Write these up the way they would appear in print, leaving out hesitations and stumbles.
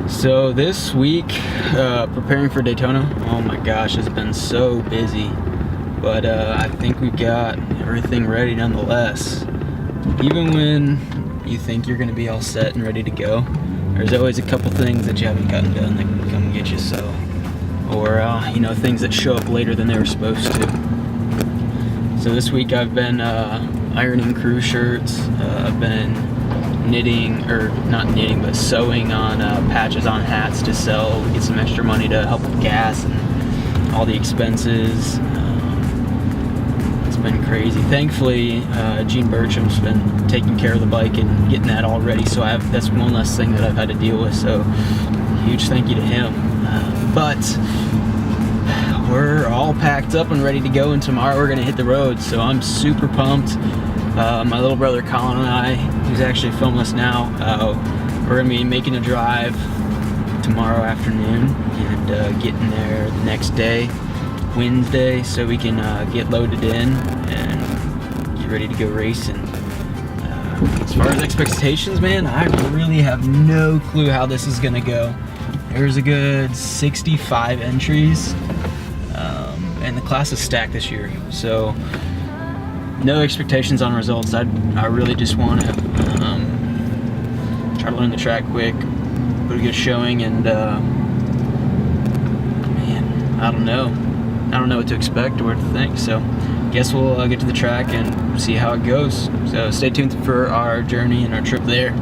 So this week, preparing for Daytona, oh my gosh, it's been so busy. But I think we've got everything ready nonetheless. Even when you think you're gonna be all set and ready to go, there's always a couple things that you haven't gotten done that can come and get you, so. Or, you know, things that show up later than they were supposed to. So this week I've been ironing crew shirts, I've been knitting, or not knitting, but sewing on patches on hats to sell, to get some extra money to help with gas and all the expenses. It's been crazy. Thankfully, Gene Bertram's been taking care of the bike and getting that all ready, so that's one less thing that I've had to deal with, so huge thank you to him. But we're all packed up and ready to go, and tomorrow we're gonna hit the road, so I'm super pumped. My little brother Colin and I, who's actually filming us now, we're gonna be making a drive tomorrow afternoon and getting there the next day, Wednesday, so we can get loaded in and get ready to go racing. As far as expectations, man, I really have no clue how this is gonna go. There's a good 65 entries, and the class is stacked this year, so no expectations on results. I really just want to try to learn the track quick, put a good showing, and man, I don't know what to expect or what to think, so guess we'll get to the track and see how it goes. So stay tuned for our journey and our trip there.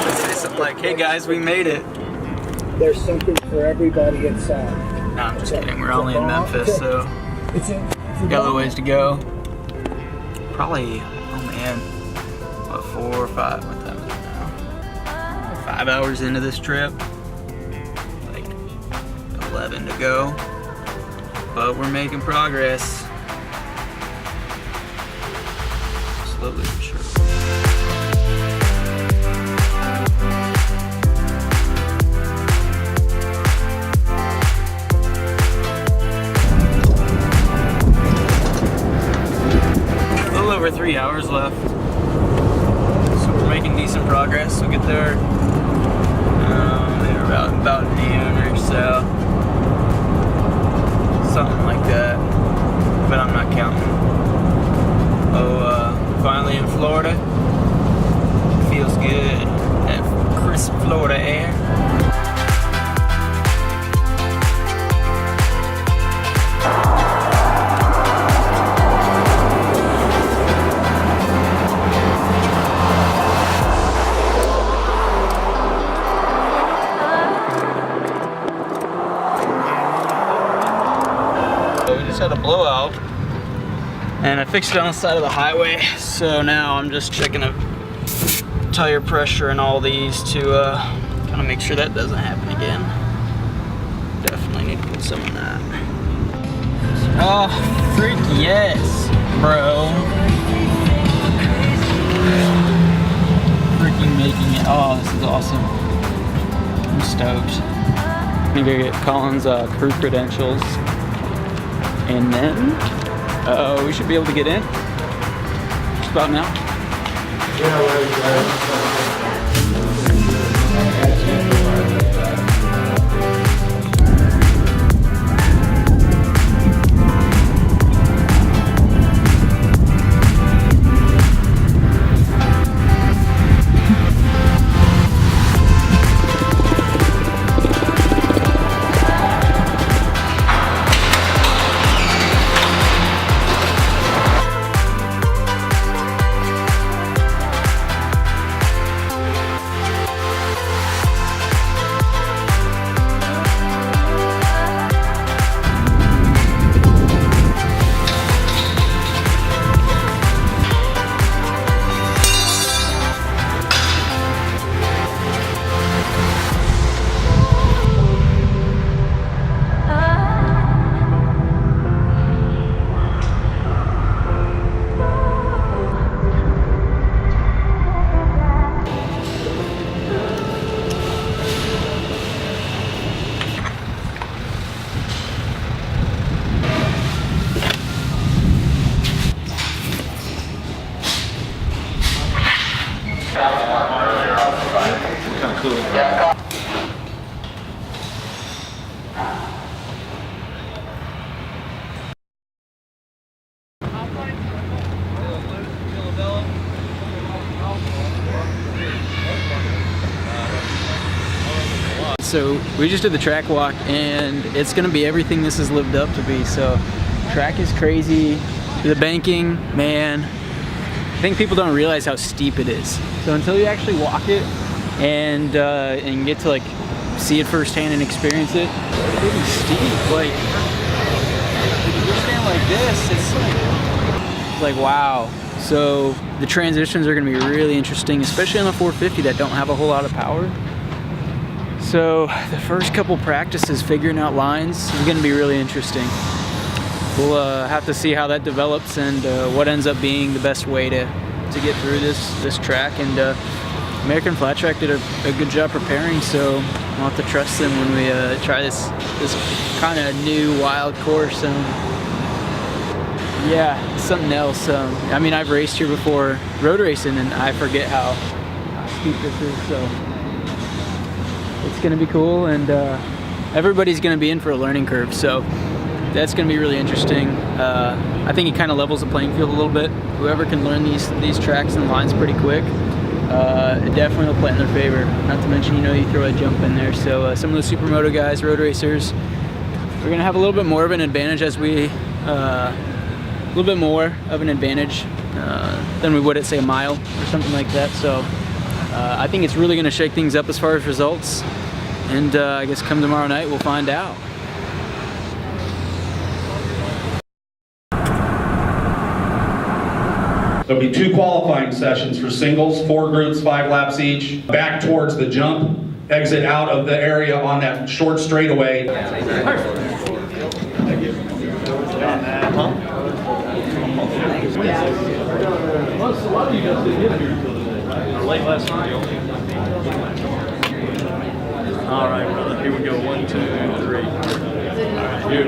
Say something like, hey guys, we made it. There's something for everybody inside. No, I'm just kidding. We're only in Memphis, so got a little ways to go. Probably, oh man, what, 4 or 5? What time is it now? 5 hours into this trip, like 11 to go, but we're making progress. Slowly but surely. Over 3 hours left, so we're making decent progress. We'll get there about noon or so, something like that, but I'm not counting. Finally in Florida. Feels good, that crisp Florida air. Had a blowout and I fixed it on the side of the highway, so now I'm just checking the tire pressure and all these to kind of make sure that doesn't happen again. Definitely need to put some in that. Oh, freak yes, bro. Freaking making it. Oh, this is awesome. I'm stoked. I'm gonna get Colin's crew credentials, and then we should be able to get in just about now. Kind of cool. So we just did the track walk, and it's gonna be everything this has lived up to be. So track is crazy. The banking, man, I think people don't realize how steep it is. So until you actually walk it and get to like see it firsthand and experience it, it's really steep. Like if you stand like this, it's like wow. So the transitions are gonna be really interesting, especially on the 450 that don't have a whole lot of power. So the first couple practices figuring out lines is going to be really interesting. We'll have to see how that develops and what ends up being the best way to get through this track. And American Flat Track did a good job preparing, so we'll have to trust them when we try this kind of new wild course. Yeah, it's something else. I mean, I've raced here before road racing, and I forget how steep this is. So it's gonna be cool, and everybody's gonna be in for a learning curve, so that's gonna be really interesting. I think it kind of levels the playing field a little bit. Whoever can learn these tracks and lines pretty quick, it definitely will play in their favor. Not to mention, you know, you throw a jump in there, so some of the supermoto guys, road racers, we're gonna have a little bit more of an advantage as we, a little bit more of an advantage than we would at, say, a mile or something like that. So I think it's really going to shake things up as far as results, and I guess come tomorrow night we'll find out. There'll be 2 qualifying sessions for singles, 4 groups, 5 laps each. Back towards the jump, exit out of the area on that short straightaway. Perfect. A lot of you guys didn't get here until today, right? Or late last night. All right, brother. Here we go. 1, 2, 3. All right, here.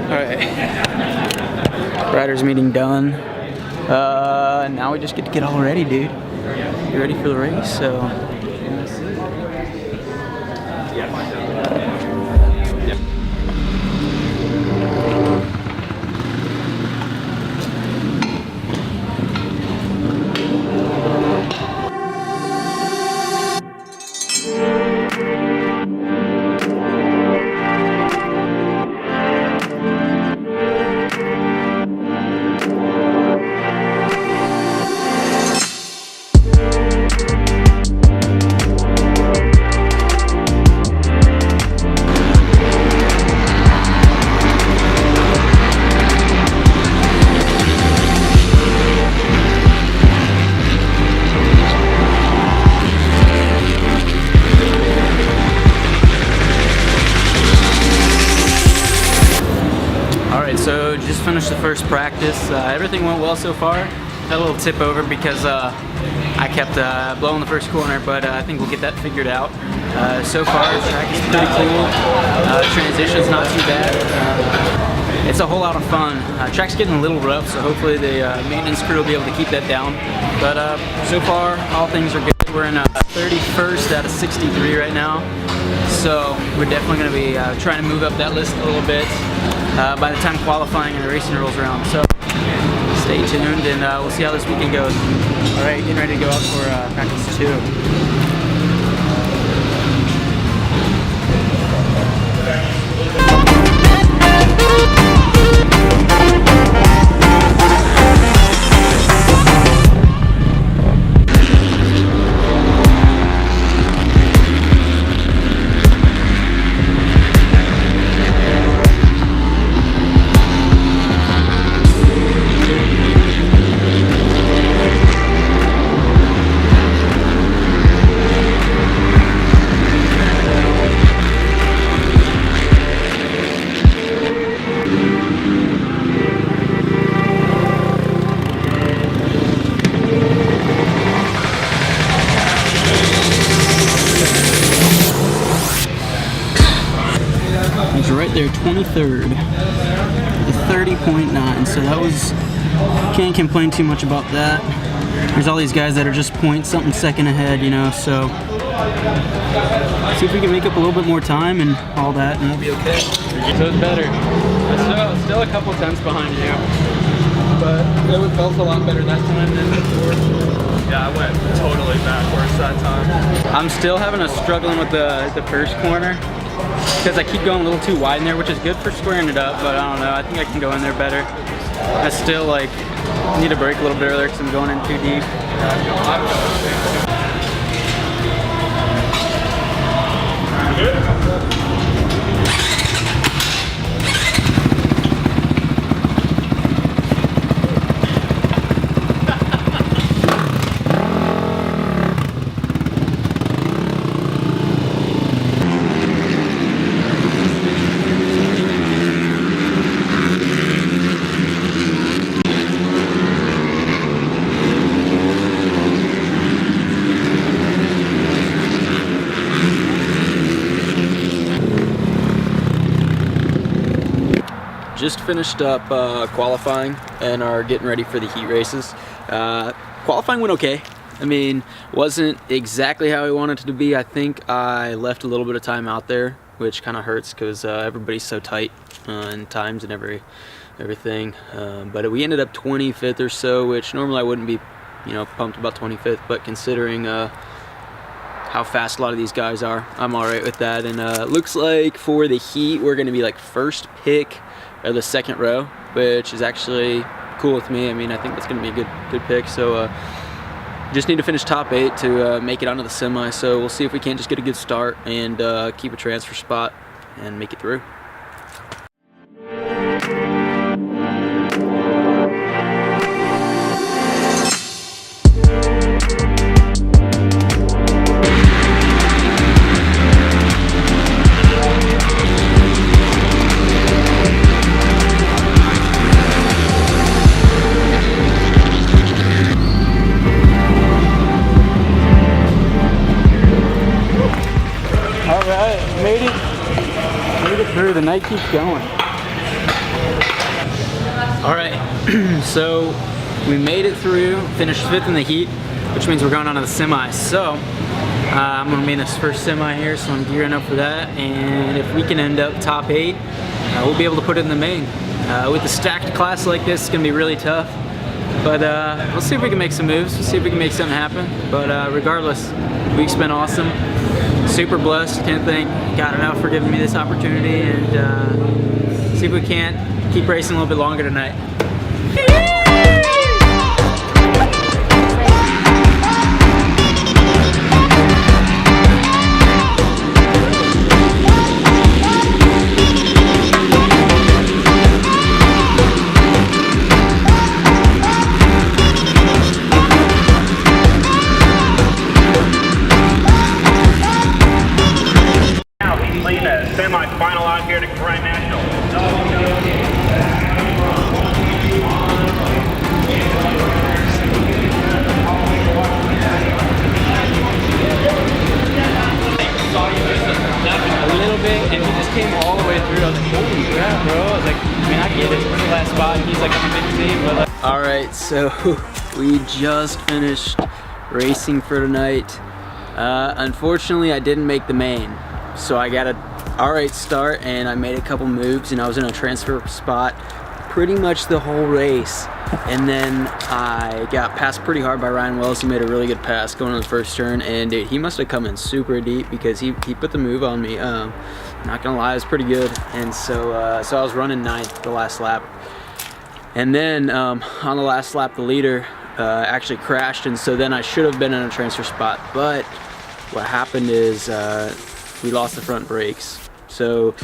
All right. Riders meeting done. Now we just get to get all ready, dude. Get ready for the race. So. So just finished the first practice. Everything went well so far. Had a little tip over because I kept blowing the first corner, but I think we'll get that figured out. So far, the track is pretty cool. Transition's not too bad. It's a whole lot of fun. Track's getting a little rough, so hopefully the maintenance crew will be able to keep that down. But so far, all things are good. We're in 31st out of 63 right now, so we're definitely going to be trying to move up that list a little bit by the time qualifying and the racing rolls around. So stay tuned, and we'll see how this weekend goes. All right, getting ready to go out for practice 2. It's right there, 23rd, 30.9. So that was can't complain too much about that. There's all these guys that are just point something second ahead, you know, so see if we can make up a little bit more time and all that, and we'll be okay. So it's better. I'm still a couple tenths behind you, but it felt a lot better that time than before. Yeah, I went totally backwards that time. I'm still having a struggling with the first corner because I keep going a little too wide in there, which is good for squaring it up, but I don't know, I think I can go in there better. I still like need to brake a little bit earlier because I'm going in too deep. Just finished up qualifying and are getting ready for the heat races. Qualifying went okay. I mean, wasn't exactly how I wanted it to be. I think I left a little bit of time out there, which kind of hurts because everybody's so tight in times and everything. But we ended up 25th or so, which normally I wouldn't be, you know, pumped about 25th. But considering how fast a lot of these guys are, I'm all right with that. And looks like for the heat, we're going to be like first pick of the second row, which is actually cool with me. I mean, I think that's going to be a good pick. So just need to finish top 8 to make it onto the semi. So we'll see if we can't just get a good start and keep a transfer spot and make it through. Made it through. The night keeps going. All right, so we made it through, finished 5th in the heat, which means we're going on to the semi. So I'm gonna be in this first semi here, so I'm gearing up for that. And if we can end up top 8, we'll be able to put it in the main. With a stacked class like this, it's gonna be really tough. But we'll see if we can make some moves. We'll see if we can make something happen. But regardless, week's been awesome. Super blessed. Can't thank God enough for giving me this opportunity, and see if we can't keep racing a little bit longer tonight. Semi-final out here to Grand National. A little bit, and he just came all the way through. I was like, holy crap, bro. I was like, man, I get it. We're the last spot. He's like, I'm a big team. But like... All right, so we just finished racing for tonight. Unfortunately, I didn't make the main. So I got a alright start, and I made a couple moves, and I was in a transfer spot pretty much the whole race. And then I got passed pretty hard by Ryan Wells. He made a really good pass going on the first turn, and dude, he must have come in super deep because he put the move on me. Not gonna lie, it was pretty good. And so I was running 9th the last lap. And then on the last lap, the leader actually crashed, and so then I should have been in a transfer spot. But what happened is we lost the front brakes. So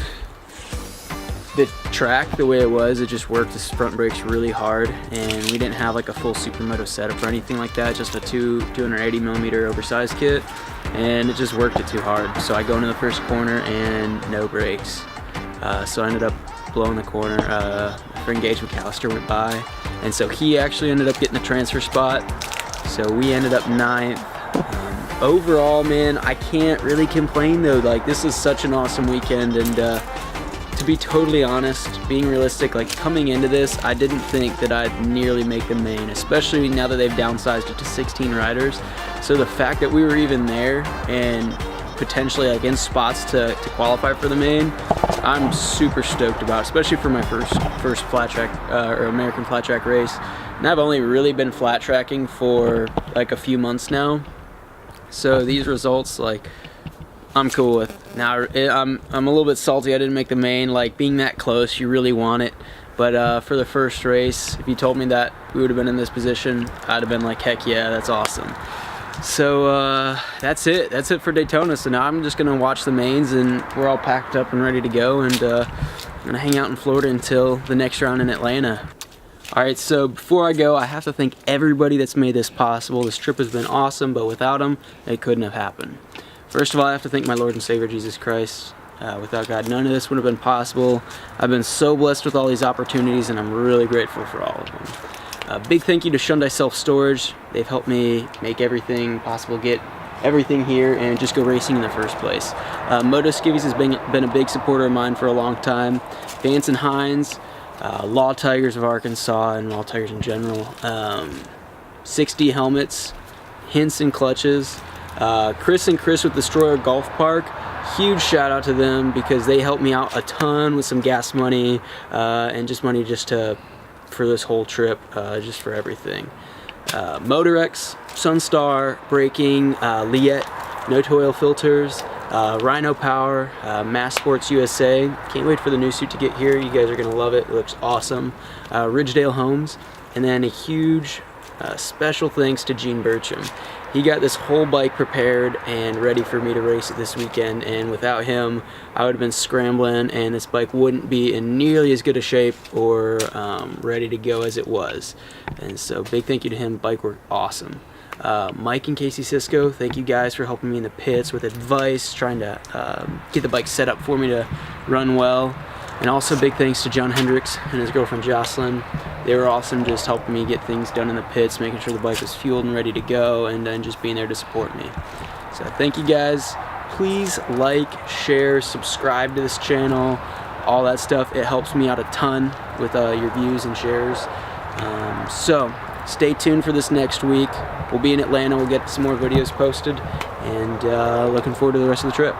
the track, the way it was, it just worked the front brakes really hard, and we didn't have like a full supermoto setup or anything like that, just a 280mm oversized kit, and it just worked it too hard. So I go into the first corner and no brakes. So I ended up blowing the corner. My friend Gage McAllister went by, and so he actually ended up getting the transfer spot. So we ended up 9th. Overall, man, I can't really complain though. Like, this is such an awesome weekend, and to to be totally honest, being realistic, like coming into this, I didn't think that I'd nearly make the main, especially now that they've downsized it to 16 riders. So the fact that we were even there and potentially like in spots to qualify for the main, I'm super stoked about, especially for my first flat track or American flat track race. And I've only really been flat tracking for like a few months now. So these results, like, I'm cool with. Now I'm a little bit salty I didn't make the main. Like, being that close, you really want it. But for the first race, if you told me that we would have been in this position, I'd have been like, heck yeah, that's awesome. So that's it. That's it for Daytona. So now I'm just gonna watch the mains, and we're all packed up and ready to go. And I'm gonna hang out in Florida until the next round in Atlanta. All right, so before I go, I have to thank everybody that's made this possible. This trip has been awesome, but without them, it couldn't have happened. First of all, I have to thank my Lord and Savior, Jesus Christ. Without God, none of this would have been possible. I've been so blessed with all these opportunities, and I'm really grateful for all of them. Big thank you to Hyundai Self Storage. They've helped me make everything possible, get everything here, and just go racing in the first place. Moto Skivvies has been a big supporter of mine for a long time. Vance and Hines, Law Tigers of Arkansas, and Law Tigers in general. 60 Helmets, Hints and Clutches. Chris and Chris with Destroyer Golf Park, huge shout out to them because they helped me out a ton with some gas money and just money for this whole trip, just for everything. Motorex, Sunstar, Braking, Liette, No Toil Filters, Rhino Power, Mass Sports USA. Can't wait for the new suit to get here. You guys are gonna love it. It looks awesome. Ridgedale Homes, and then a huge special thanks to Gene Burcham. He got this whole bike prepared and ready for me to race it this weekend, and without him I would have been scrambling and this bike wouldn't be in nearly as good a shape or ready to go as it was. And so big thank you to him. Bike worked awesome. Mike and Casey Cisco, thank you guys for helping me in the pits with advice, trying to get the bike set up for me to run well. And also big thanks to John Hendricks and his girlfriend Jocelyn. They were awesome, just helping me get things done in the pits, making sure the bike was fueled and ready to go, and then just being there to support me. So thank you guys. Please like, share, subscribe to this channel, all that stuff. It helps me out a ton with your views and shares. So stay tuned for this next week. We'll be in Atlanta. We'll get some more videos posted, and looking forward to the rest of the trip.